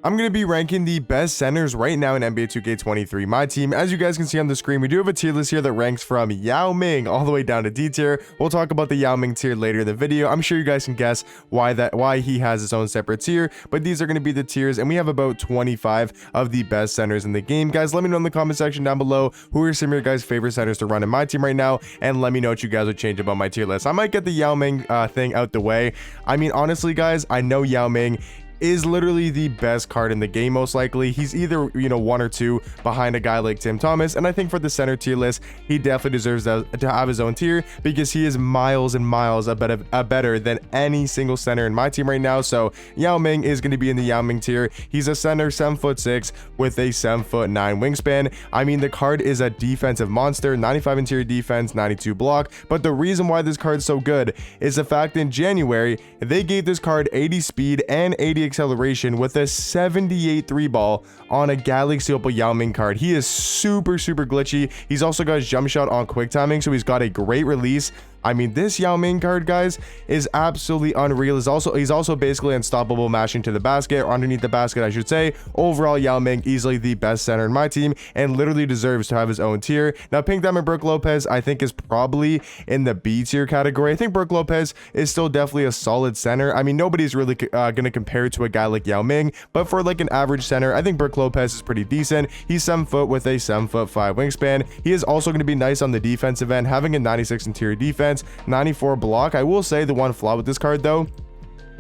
I'm going to be ranking the best centers right now in NBA 2K23. My team, as you guys can see on the screen, we do have a tier list here that ranks from Yao Ming all the way down to D tier. We'll talk about the Yao Ming tier later in the video. I'm sure you guys can guess why he has his own separate tier, but these are going to be the tiers, and we have about 25 of the best centers in the game. Guys, let me know in the comment section down below who are some of your guys' favorite centers to run in my team right now, and let me know what you guys would change about my tier list. I might get the Yao Ming thing out the way. I mean, honestly, guys, I know Yao Ming is literally the best card in the game. Most likely he's either, you know, one or two behind a guy like Tim Thomas, and I think for the center tier list he definitely deserves to have his own tier, because he is miles and miles better than any single center in my team right now. So Yao Ming is going to be in the Yao Ming tier. He's a center 7'6" with a 7'9" wingspan. I mean, the card is a defensive monster, 95 interior defense, 92 block, but the reason why this card's so good is the fact in January they gave this card 80 speed and 80 acceleration with a 78 3 ball on a Galaxy Opal Yao Ming card. He is super glitchy. He's also got his jump shot on quick timing, so he's got a great release. I mean, this Yao Ming card, guys, is absolutely unreal. He's also basically unstoppable mashing to the basket, or underneath the basket, I should say. Overall, Yao Ming easily the best center in my team and literally deserves to have his own tier. Now, Pink Diamond Brook Lopez, I think, is probably in the B tier category. I think Brook Lopez is still definitely a solid center. I mean, nobody's really going to compare to a guy like Yao Ming, but for like an average center, I think Brook Lopez is pretty decent. He's 7 foot with a 7'5" wingspan. He is also going to be nice on the defensive end, having a 96 interior defense, 94 block. I will say the one flaw with this card though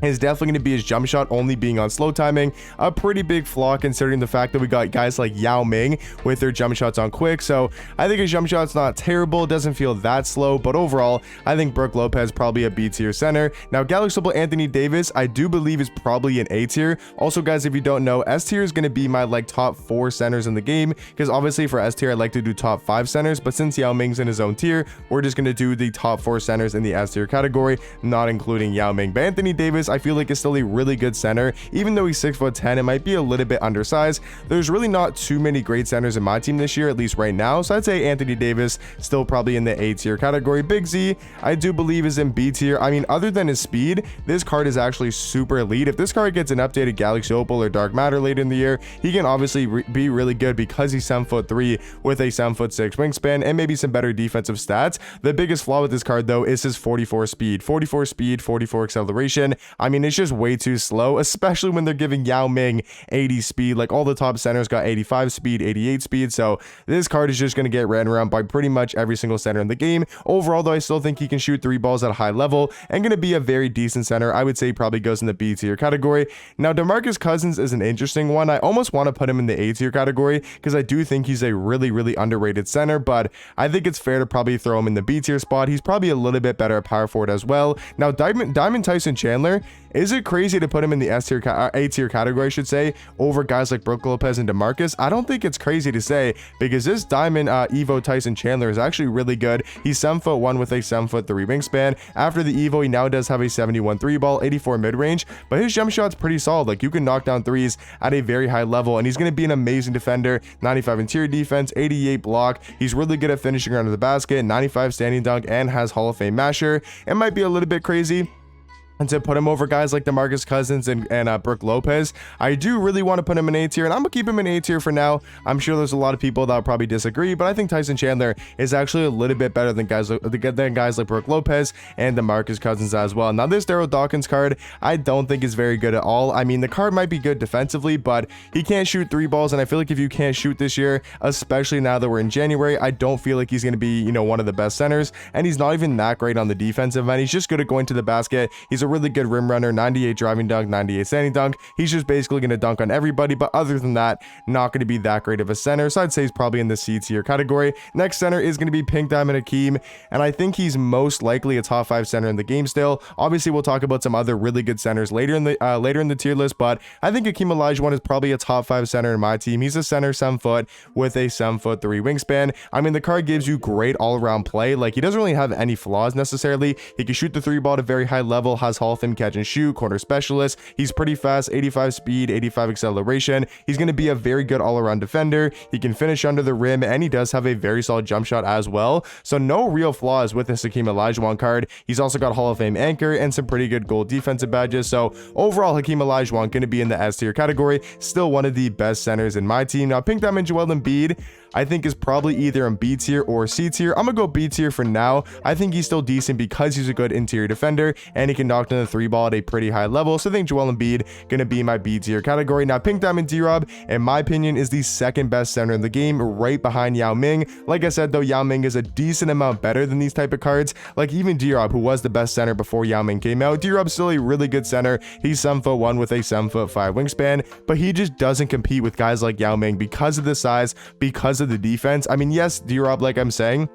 is definitely going to be his jump shot only being on slow timing. A pretty big flaw considering the fact that we got guys like Yao Ming with their jump shots on quick. So I think his jump shot's not terrible. It doesn't feel that slow, but overall I think Brook Lopez probably a B tier center. Now Galaxy Opal Anthony Davis, I do believe is probably an A tier. Also, guys, if you don't know, S tier is going to be my like top 4 centers in the game, because obviously for S tier I like to do top 5 centers, but since Yao Ming's in his own tier, we're just going to do the top 4 centers in the S tier category, not including Yao Ming. But Anthony Davis, I feel like is still a really good center. Even though he's 6'10", it might be a little bit undersized. There's really not too many great centers in my team this year, at least right now. So I'd say Anthony Davis still probably in the A tier category. Big Z, I do believe, is in B tier. I mean, other than his speed, this card is actually super elite. If this card gets an updated Galaxy Opal or Dark Matter later in the year, he can obviously be really good because he's 7'3" with a 7'6" wingspan and maybe some better defensive stats. The biggest flaw with this card though is his 44 speed, 44 acceleration. I mean, it's just way too slow, especially when they're giving Yao Ming 80 speed. Like, all the top centers got 85 speed, 88 speed, so this card is just going to get ran around by pretty much every single center in the game. Overall though, I still think he can shoot 3 balls at a high level and going to be a very decent center. I would say he probably goes in the B tier category. Now DeMarcus Cousins is an interesting one. I almost want to put him in the A tier category because I do think he's a really underrated center, but I think it's fair to probably throw him in the B tier spot. He's probably a little bit better at power forward as well. Now Diamond Tyson Chandler, is it crazy to put him in the S tier, A tier category, I should say, over guys like Brook Lopez and DeMarcus? I don't think it's crazy to say, because this Diamond Evo Tyson Chandler is actually really good. He's 7'1" with a 7'3" wingspan. After the Evo, he now does have a 71 3 ball, 84 mid range, but his jump shot's pretty solid. Like, you can knock down threes at a very high level, and he's going to be an amazing defender. 95 interior defense, 88 block. He's really good at finishing under the basket, 95 standing dunk, and has Hall of Fame masher. It might be a little bit crazy and to put him over guys like DeMarcus Cousins and Brook Lopez. I do really want to put him in A tier, and I'm gonna keep him in A tier for now. I'm sure there's a lot of people that will probably disagree, but I think Tyson Chandler is actually a little bit better than guys like Brook Lopez and DeMarcus Cousins as well. Now, this Daryl Dawkins card, I don't think is very good at all. I mean, the card might be good defensively, but he can't shoot 3 balls, and I feel like if you can't shoot this year, especially now that we're in January, I don't feel like he's gonna be, you know, one of the best centers. And he's not even that great on the defensive end. He's just good at going to the basket. He's a really good rim runner, 98 driving dunk, 98 standing dunk. He's just basically going to dunk on everybody, but other than that, not going to be that great of a center. So I'd say he's probably in the C tier category. Next center is going to be Pink Diamond Hakeem, and I think he's most likely a top 5 center in the game still. Obviously, we'll talk about some other really good centers later in the tier list, but I think Hakeem Olajuwon is probably a top 5 center in my team. He's a center 7 foot with a 7'3" wingspan. I mean, the card gives you great all-around play. Like, he doesn't really have any flaws necessarily. He can shoot the 3 ball at a very high level, has plus Hall of Fame catch and shoot, corner specialist. He's pretty fast, 85 speed, 85 acceleration. He's going to be a very good all-around defender. He can finish under the rim, and he does have a very solid jump shot as well. So no real flaws with this Hakeem Olajuwon card. He's also got Hall of Fame anchor and some pretty good gold defensive badges. So overall, Hakeem Olajuwon going to be in the S tier category. Still one of the best centers in my team. Now, Pink Diamond Joel Embiid, I think, is probably either in B tier or C tier. I'm gonna go B tier for now. I think he's still decent because he's a good interior defender and he can knock down the three ball at a pretty high level. So I think Joel Embiid gonna be my B tier category. Now, Pink Diamond D-Rob, in my opinion, is the second best center in the game, right behind Yao Ming. Like I said, though, Yao Ming is a decent amount better than these type of cards. Like even D-Rob, who was the best center before Yao Ming came out, D-Rob's still a really good center. He's 7'1" with a 7'5" wingspan, but he just doesn't compete with guys like Yao Ming because of the size, because of the defense. I mean, yes, D-Rob, like I'm saying,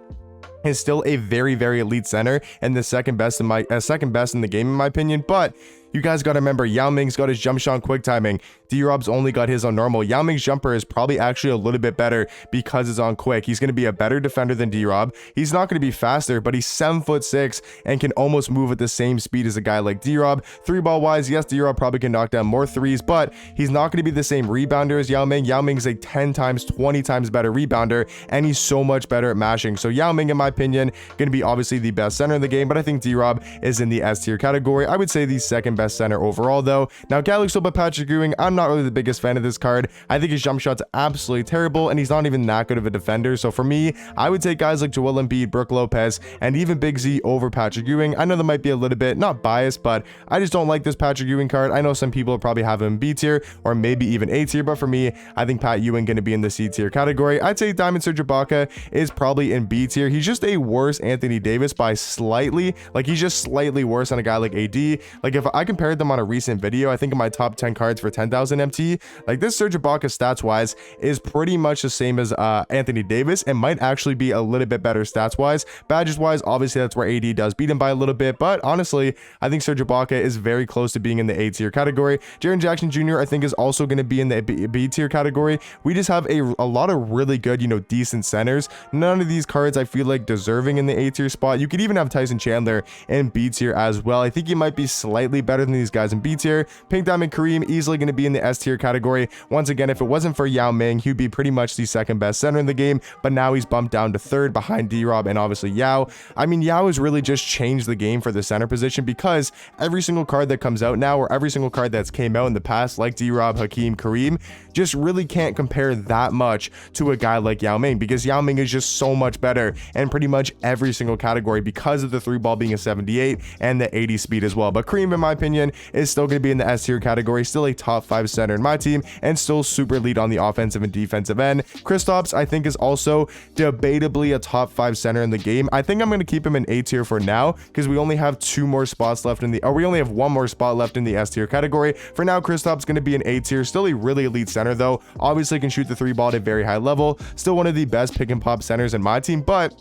is still a very, very elite center and the second best in the game, in my opinion. But you guys got to remember, Yao Ming's got his jump shot and quick timing. D-Rob's only got his on normal. Yao Ming's jumper is probably actually a little bit better because it's on quick. He's going to be a better defender than D-Rob. He's not going to be faster, but he's 7'6" and can almost move at the same speed as a guy like D-Rob. Three ball wise, yes, D-Rob probably can knock down more threes, but he's not going to be the same rebounder as Yao Ming. Yao Ming's a 10 times, 20 times better rebounder, and he's so much better at mashing. So Yao Ming, in my opinion, going to be obviously the best center in the game, but I think D-Rob is in the S tier category. I would say the second best center overall, though. Now, Galaxy by Patrick Ewing, I'm not really the biggest fan of this card. I think his jump shot's absolutely terrible, and he's not even that good of a defender. So for me, I would take guys like Joel Embiid, Brook Lopez, and even Big Z over Patrick Ewing. I know that might be a little bit, not biased, but I just don't like this Patrick Ewing card. I know some people probably have him in B tier or maybe even A tier, but for me, I think Pat Ewing going to be in the C tier category. I'd say Diamond Serge Ibaka is probably in B tier. He's just a worse Anthony Davis by slightly. Like, he's just slightly worse on a guy like AD. Like, if I compared them on a recent video, I think in my top 10 cards for 10,000 MT, like this Serge Ibaka stats wise is pretty much the same as Anthony Davis, and might actually be a little bit better stats wise. Badges wise, obviously that's where AD does beat him by a little bit, but honestly, I think Serge Ibaka is very close to being in the A tier category. Jaren Jackson Jr. I think is also going to be in the B tier category. We just have a lot of really good, decent centers. None of these cards I feel like deserving in the A tier spot. You could even have Tyson Chandler in B tier as well. I think he might be slightly better than these guys in B tier. Pink Diamond Kareem easily going to be in the S tier category. Once again, if it wasn't for Yao Ming, he'd be pretty much the second best center in the game, but now he's bumped down to third behind D-Rob and obviously Yao. I mean, Yao has really just changed the game for the center position, because every single card that comes out now, or every single card that's came out in the past, like D-Rob, Hakeem, Kareem, just really can't compare that much to a guy like Yao Ming, because Yao Ming is just so much better in pretty much every single category because of the three ball being a 78 and the 80 speed as well. But Kareem, in my opinion, is still going to be in the S tier category, still a top 5 center in my team, and still super elite on the offensive and defensive end. Kristaps, I think, is also debatably a top 5 center in the game. I think I'm going to keep him in A tier for now, because we only have 2 more spots left in the, or we only have 1 more spot left in the S tier category. For now, Kristaps going to be an A tier, still a really elite center though. Obviously can shoot the three ball at a very high level, still one of the best pick and pop centers in my team, but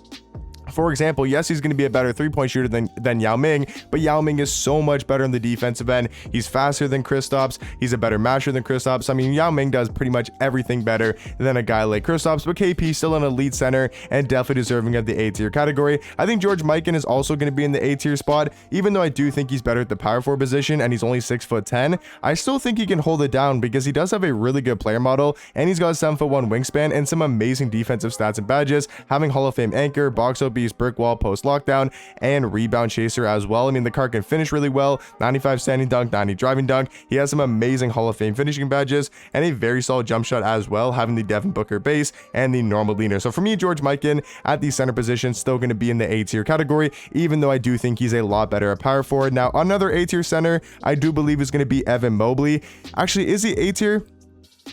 for example, yes, he's going to be a better three-point shooter than Yao Ming, but Yao Ming is so much better on the defensive end. He's faster than Kristaps. He's a better masher than Kristaps. I mean, Yao Ming does pretty much everything better than a guy like Kristaps, but KP still an elite center and definitely deserving of the A tier category. I think George Mikan is also going to be in the A tier spot, even though I do think he's better at the power forward position and he's only 6'10". I still think he can hold it down because he does have a really good player model and he's got a 7'1" wingspan and some amazing defensive stats and badges, having Hall of Fame anchor, box OB, brick wall, post lockdown, and rebound chaser as well. I mean, the card can finish really well, 95 standing dunk, 90 driving dunk. He has some amazing Hall of Fame finishing badges and a very solid jump shot as well, having the Devin Booker base and the normal leaner. So for me, George Mikan at the center position still going to be in the A tier category, even though I do think he's a lot better at power forward. Now, another A tier center I do believe is going to be Evan Mobley. Actually, is he A tier?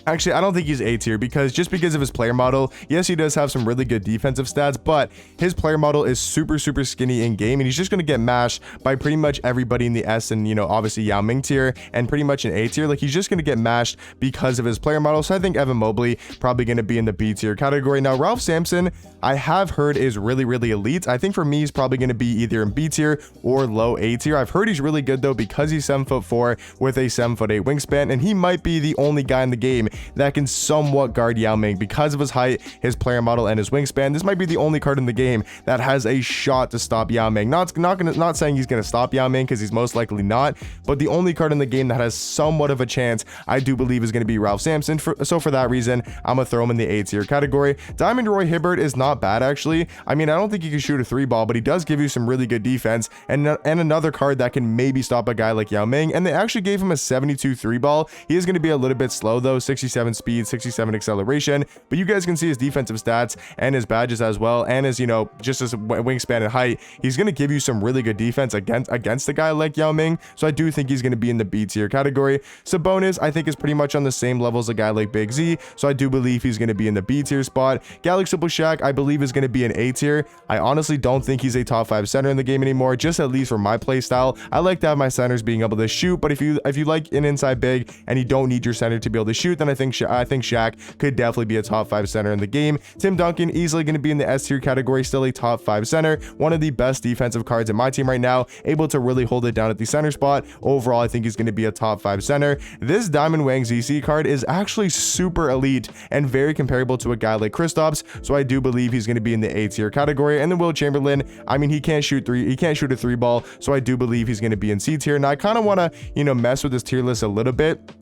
Actually, I don't think he's A tier because of his player model. Yes, he does have some really good defensive stats, but his player model is super skinny in game, and he's just going to get mashed by pretty much everybody in the S and, obviously Yao Ming tier and pretty much an A tier. Like, he's just going to get mashed because of his player model. So I think Evan Mobley probably going to be in the B tier category. Now, Ralph Sampson, I have heard is really elite. I think for me, he's probably going to be either in B tier or low A tier. I've heard he's really good though because he's 7'4" with a 7'8" wingspan, and he might be the only guy in the game that can somewhat guard Yao Ming because of his height, his player model, and his wingspan. This might be the only card in the game that has a shot to stop Yao Ming. Not saying he's going to stop Yao Ming, because he's most likely not, but the only card in the game that has somewhat of a chance, I do believe, is going to be Ralph Sampson. So for that reason, I'm gonna throw him in the A tier category. Diamond Roy Hibbert is not bad, actually. I mean, I don't think he can shoot a 3-ball, but he does give you some really good defense, and another card that can maybe stop a guy like Yao Ming. And they actually gave him a 72 3-ball. He is going to be a little bit slow though, 67 speed, 67 acceleration, but you guys can see his defensive stats and his badges as well, and his, you know, just his wingspan and height. He's going to give you some really good defense against a guy like Yao Ming, so I do think he's going to be in the B tier category. Sabonis, I think, is pretty much on the same level as a guy like Big Z, so I do believe he's going to be in the B tier spot. Galaxy Shaq, I believe, is going to be an A tier. I honestly don't think he's a top 5 center in the game anymore, just at least for my play style. I like to have my centers being able to shoot, but if you like an inside big and you don't need your center to be able to shoot, then I think Shaq could definitely be a top 5 center in the game. Tim Duncan, easily going to be in the S tier category, still a top 5 center, one of the best defensive cards in my team right now, able to really hold it down at the center spot. Overall, I think he's going to be a top 5 center. This Diamond Wang ZC card is actually super elite and very comparable to a guy like Kristaps, so I do believe he's going to be in the A tier category. And then Will Chamberlain, I mean, he can't shoot a 3-ball, so I do believe he's going to be in C tier. Now I kind of want to, you know, mess with this tier list a little bit.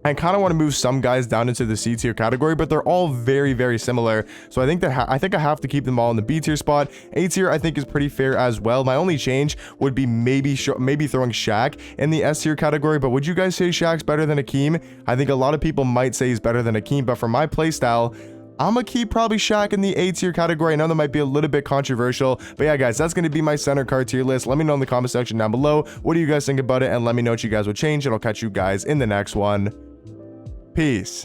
I kind of want to move some guys down into the C tier category, but they're all very, very similar. So I think that I have to keep them all in the B tier spot. A tier, I think, is pretty fair as well. My only change would be maybe throwing Shaq in the S tier category. But would you guys say Shaq's better than Hakeem? I think a lot of people might say he's better than Hakeem, but for my playstyle, I'm gonna keep probably Shaq in the A tier category. I know that might be a little bit controversial, but yeah, guys, that's gonna be my center card tier list. Let me know in the comment section down below, what do you guys think about it, and let me know what you guys would change, and I'll catch you guys in the next one. Peace.